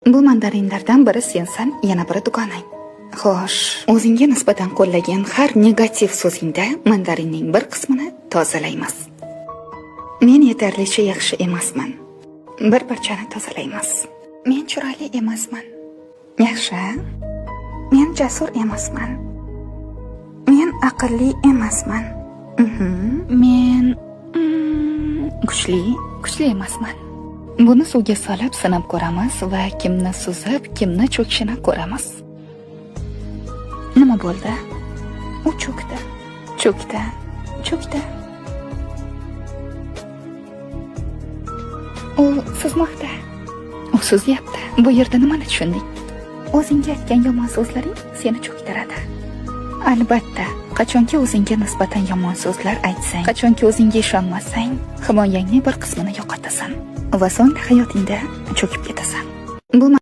Bu mandarinlardan biri sensan, yana biri dugonang. Xo'sh, o'zingga nisbatan qo'llagan har negativ so'zingda mandarinning bir qismini tozalaymiz. Men yetarlicha yaxshi emasman. Bir parchani tozalaymiz. Men chiroyli emasman. Yaxshi. Men jasur emasman. Men aqlli emasman. Men kuchli emasman. Buni suvga solib sinab ko'ramiz va kimni suzib, kimni cho'kishini ko'ramiz. Nima bo'ldi? U cho'kdi. U suzmoqda. U suzyapti. Bu yerda nimani tushunding? O'zingga aytgan yomon so'zlaring seni cho'ktiradi. Albatta, qachonki o'zingga nisbatan yomon so'zlar aytsang, qachonki o'zingga ishonmasang, himoyangning bir qismini yo'qotasan va so'ng hayotingda cho'kib ketasan. Bu